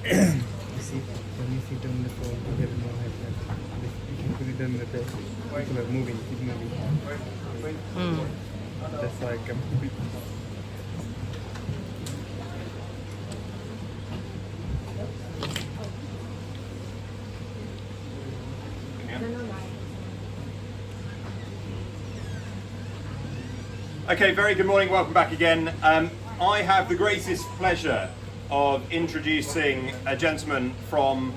see when you sit on the phone, you get more happiness. If you put it on the desk, people are moving, keep moving. That's like Okay, very good morning, welcome back again. I have the greatest pleasure of introducing a gentleman from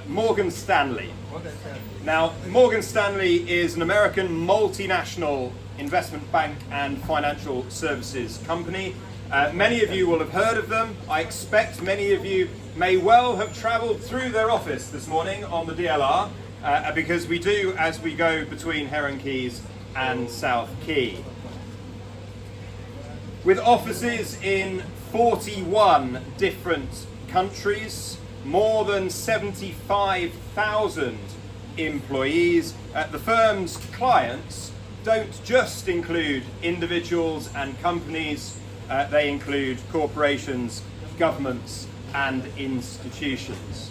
Morgan Stanley. Now, Morgan Stanley is an American multinational investment bank and financial services company. Many of you will have heard of them. I expect many of you may well have travelled through their office this morning on the DLR, because we do as we go between Heron Keys and South Quay. With offices in 41 different countries, more than 75,000 employees, the firm's clients don't just include individuals and companies, they include corporations, governments and institutions.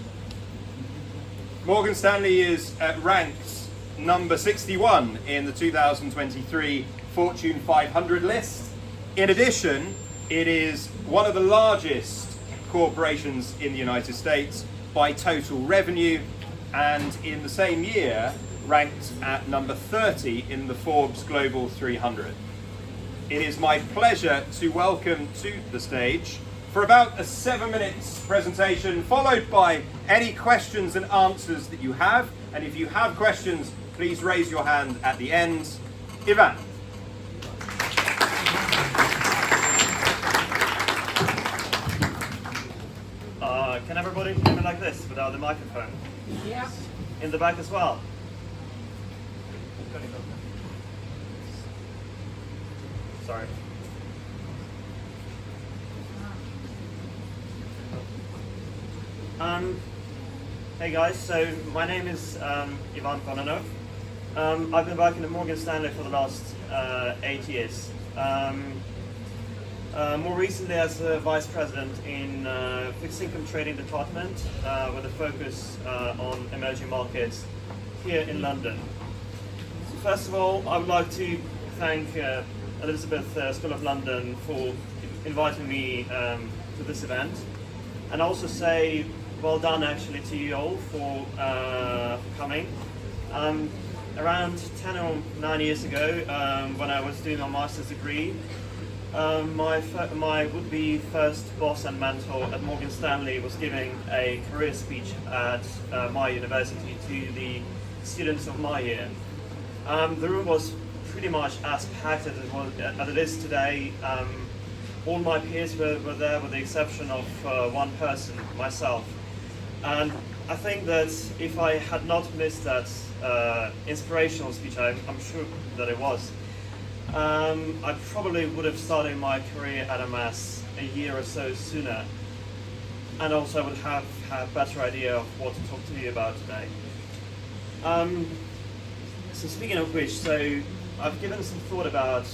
Morgan Stanley is ranked number 61 in the 2023 Fortune 500 list. In addition, it is one of the largest corporations in the United States by total revenue, and in the same year ranked at number 30 in the Forbes Global 300. It is my pleasure to welcome to the stage for about a 7-minute presentation, followed by any questions and answers that you have. And if you have questions, please raise your hand at the end. Ivan. Can everybody hear me like this without the microphone? Yeah. In the back as well? Sorry. Hey guys, so my name is Ivan Kononov. I've been working at Morgan Stanley for the last 8 years. More recently as a vice president in fixed income trading department with a focus on emerging markets here in London. So first of all, I would like to thank Elizabeth School of London for inviting me to this event, and also say well done actually to you all for coming. Around 10 or 9 years ago, when I was doing my master's degree, my would-be first boss and mentor at Morgan Stanley was giving a career speech at my university to the students of my year. The room was pretty much as packed as it is today. All my peers were there with the exception of one person, myself. And I think that if I had not missed that inspirational speech, I'm sure that it was, I probably would have started my career at MS a year or so sooner, and also would have had a better idea of what to talk to you about today. So speaking of which, so I've given some thought about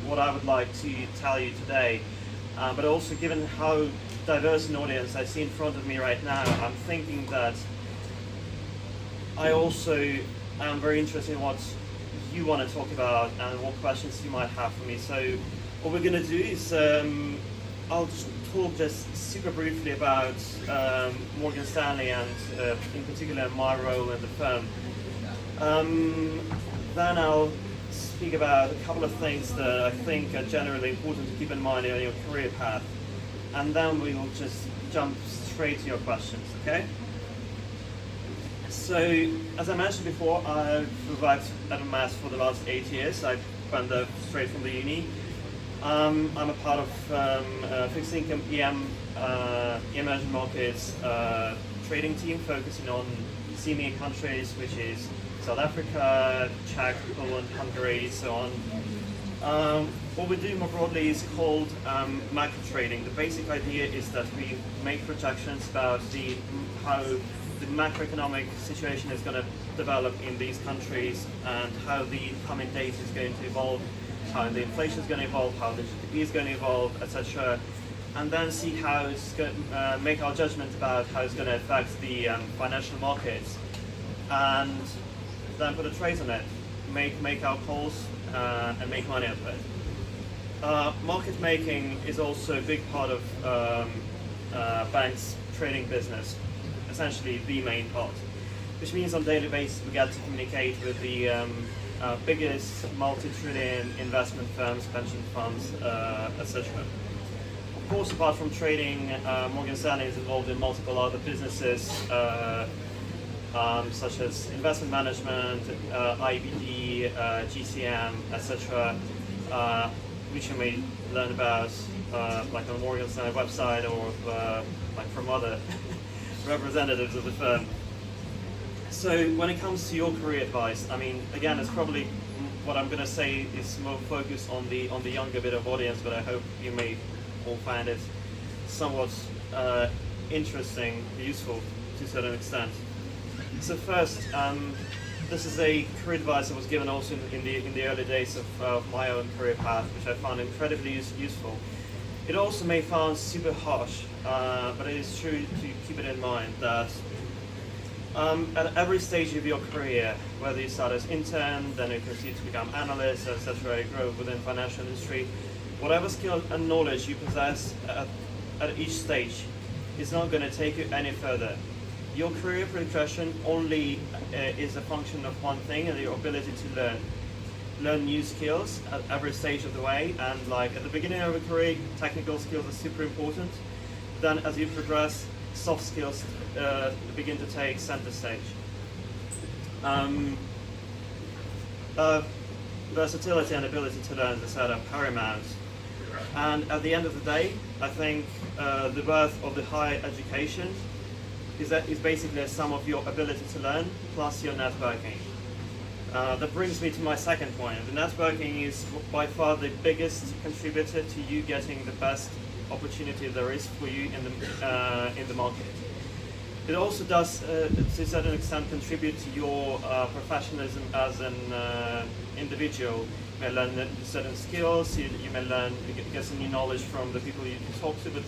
what I would like to tell you today, but also given how diverse an audience I see in front of me right now, I'm thinking that I also am very interested in what you want to talk about and what questions you might have for me. So what we're going to do is I'll just talk just super briefly about Morgan Stanley and in particular my role in the firm. Then I'll speak about a couple of things that I think are generally important to keep in mind on your career path, and then we will just jump straight to your questions, okay? So, as I mentioned before, I've worked at MS for the last 8 years. I went there straight from the uni. I'm a part of fixed income EM, emerging markets trading team focusing on CME countries, which is South Africa, Czech, Poland, Hungary, so on. What we do more broadly is called macro trading. The basic idea is that we make projections about how the macroeconomic situation is going to develop in these countries and how the incoming data is going to evolve, how the inflation is going to evolve, how the GDP is going to evolve, etc. and then see how it's going to make our judgment about how it's going to affect the financial markets, and then put a trade on it, make our calls, and make money out of it. Market making is also a big part of banks' trading business, essentially the main part, which means on a daily basis we get to communicate with the biggest multi-trillion investment firms, pension funds, etc. Of course, apart from trading, Morgan Stanley is involved in multiple other businesses, such as investment management, IBD, GCM, etc., which you may learn about like on Morgan Stanley website or like from other representatives of the firm. So when it comes to your career advice, I mean, again, it's probably what I'm going to say is more focused on the younger bit of audience, but I hope you may all find it somewhat interesting, useful to a certain extent. So first, this is a career advice that was given also in the early days of my own career path, which I found incredibly useful. It also may sound super harsh, but it is true to keep it in mind that at every stage of your career, whether you start as intern, then you proceed to become analyst, etc., you grow within financial industry, whatever skill and knowledge you possess at each stage is not going to take you any further. Your career progression only is a function of one thing, and your ability to learn new skills at every stage of the way. And like at the beginning of a career, technical skills are super important. Then as you progress, soft skills begin to take center stage. Versatility and ability to learn, as I said, are paramount. And at the end of the day, I think the worth of the higher education is basically a sum of your ability to learn plus your networking. That brings me to my second point. The networking is by far the biggest contributor to you getting the best opportunity there is for you in the market. It also does, to a certain extent, contribute to your professionalism as an individual. You may learn certain skills, you may get some new knowledge from the people you talk to, but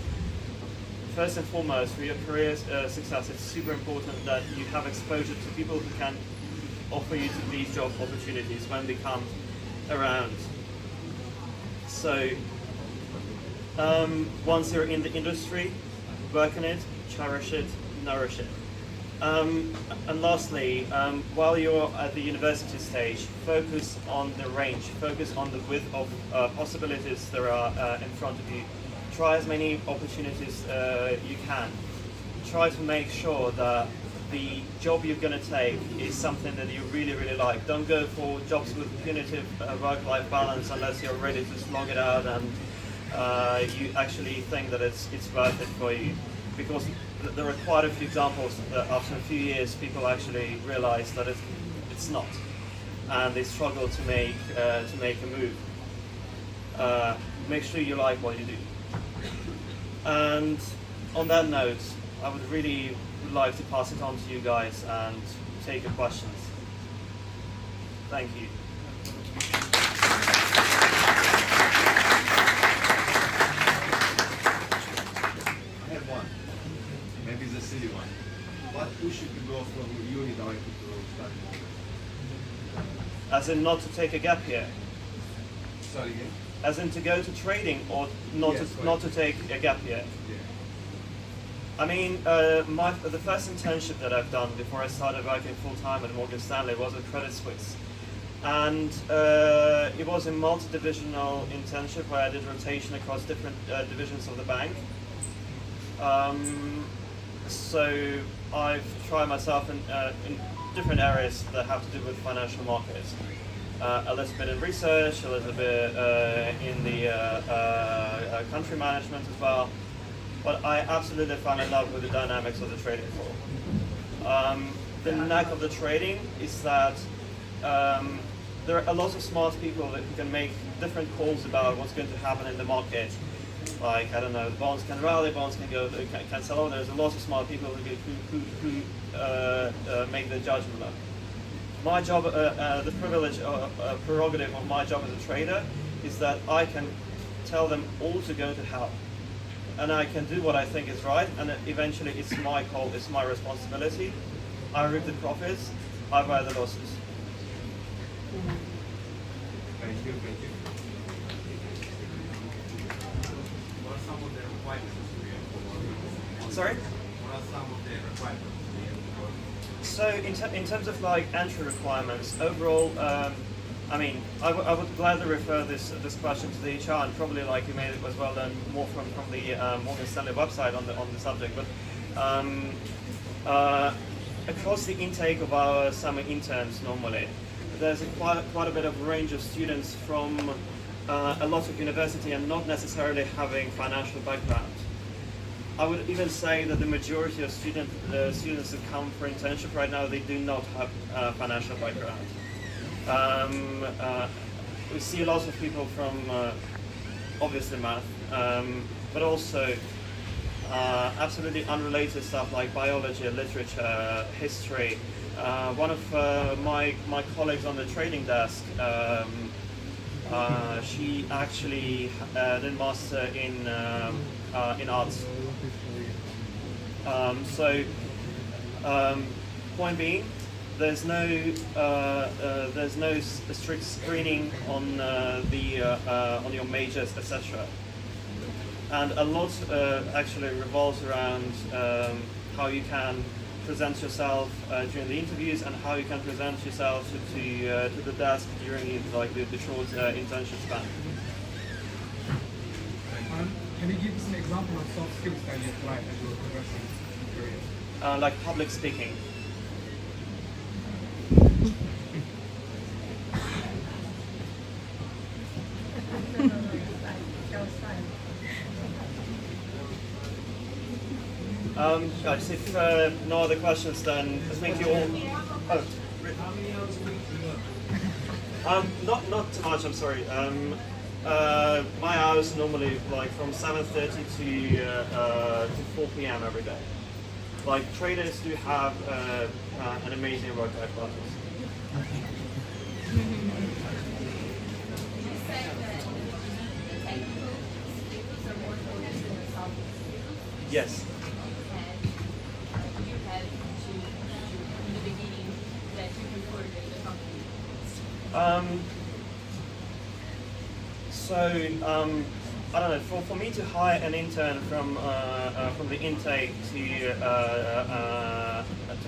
first and foremost, for your career success, it's super important that you have exposure to people who can offer you these job opportunities when they come around. So, once you're in the industry, work on it, cherish it, nourish it. And lastly, while you're at the university stage, focus on the range, focus on the width of possibilities there are in front of you. Try as many opportunities you can. Try to make sure that the job you're going to take is something that you really, really like. Don't go for jobs with punitive work-life balance unless you're ready to slog it out and you actually think that it's worth it for you. Because there are quite a few examples that after a few years people actually realize that it's not, and they struggle to make a move. Make sure you like what you do. And on that note, I would really like to pass it on to you guys and take your questions. Thank you. I have one. Maybe it's a silly one. What push you to go from uni directly to study? As in not to take a gap year? Sorry again? As in to go to trading or not, Yes, not to take a gap year? Yeah. I mean, the first internship that I've done before I started working full-time at Morgan Stanley was at Credit Suisse. And it was a multi-divisional internship where I did rotation across different divisions of the bank. So I've tried myself in different areas that have to do with financial markets. A little bit in research, a little bit in the country management as well. But I absolutely fell in love with the dynamics of the trading floor. The knack of the trading is that there are a lot of smart people that can make different calls about what's going to happen in the market. Like, I don't know, bonds can rally, bonds can go, can sell on. There's a lot of smart people who make the judgment. My job, the privilege, prerogative of my job as a trader is that I can tell them all to go to hell. and I can do what I think is right, and eventually it's my call, it's my responsibility. I reap the profits, I bear the losses. Thank you, thank you. What are some of the requirements to be able to? Sorry? What are some of the requirements to be able to work? So in terms of like entry requirements, overall, I mean, I would gladly refer this question to the HR, and probably like you may as well learn more from the Morgan Stanley website on the subject. But across the intake of our summer interns, normally there's quite a bit of range of students from a lot of university and not necessarily having financial background. I would even say that the majority of students who come for internship right now, they do not have financial background. We see lots of people from obviously math, but also absolutely unrelated stuff like biology, literature, history. One of my colleagues on the trading desk, she actually did a master in arts. Point being, there's no strict screening on your majors, etc. And a lot actually revolves around how you can present yourself during the interviews and how you can present yourself to the desk during like the short internship span. Can you give us an example of soft skills that you applied as you were progressing in your career? Like public speaking. Guys, if no other questions, then thank you all. Oh. Not too much. I'm sorry. My hours normally like from 7:30 to 4 p.m. every day. Like traders do have an amazing work-life balance. Yes. I don't know. For me to hire an intern from the intake to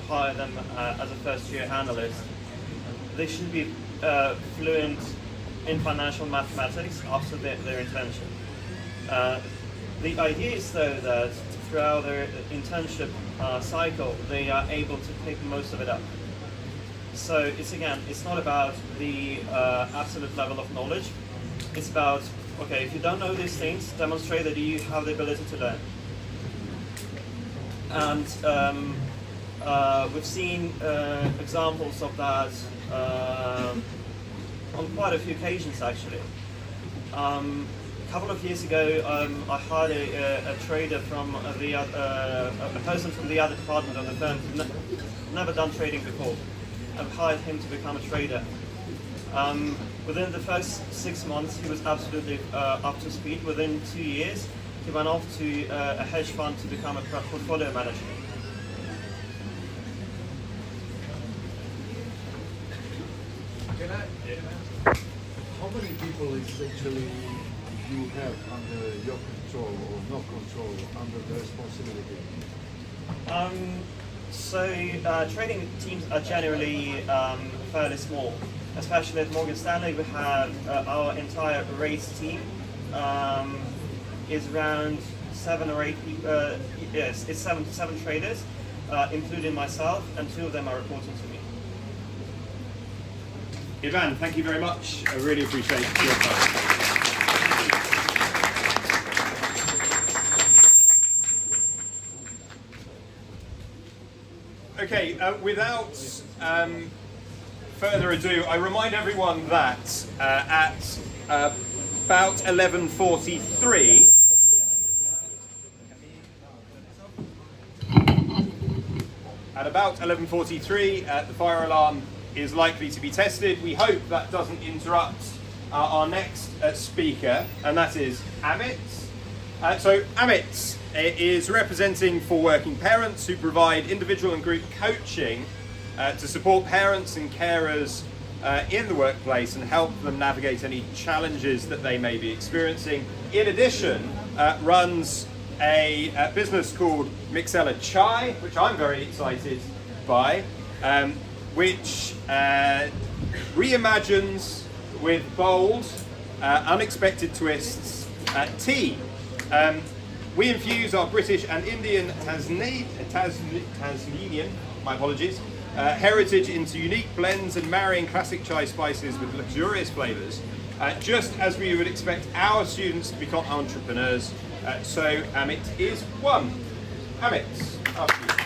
hire them as a first-year analyst, they should be fluent in financial mathematics after their internship. The idea is though that throughout their internship cycle, they are able to pick most of it up. So it's not about the absolute level of knowledge. It's about, okay, if you don't know these things, demonstrate that you have the ability to learn. And we've seen examples of that on quite a few occasions actually. A couple of years ago, I hired a trader from a person from the other department of the firm who'd never done trading before. I've hired him to become a trader. Within the first 6 months, he was absolutely up to speed. Within 2 years, he went off to a hedge fund to become a portfolio manager. How many people is actually you have under your control or no control under the responsibility? Trading teams are generally fairly small. Especially at Morgan Stanley, we have our entire rates team is around 7 or 8 people. Yes, it's seven traders, including myself, and 2 of them are reporting to me. Ivan, thank you very much. I really appreciate your time. Okay, without further ado, I remind everyone that at about 11:43, the fire alarm is likely to be tested. We hope that doesn't interrupt our next speaker, and that is Amit. So Amit is representing for working parents who provide individual and group coaching to support parents and carers in the workplace and help them navigate any challenges that they may be experiencing. In addition, runs a business called Mixella Chai, which I'm very excited by, which reimagines with bold, unexpected twists tea. We infuse our British and Indian Tasmanian, my apologies, heritage into unique blends and marrying classic chai spices with luxurious flavours, just as we would expect our students to become entrepreneurs. So Amit is one. Amit, after you.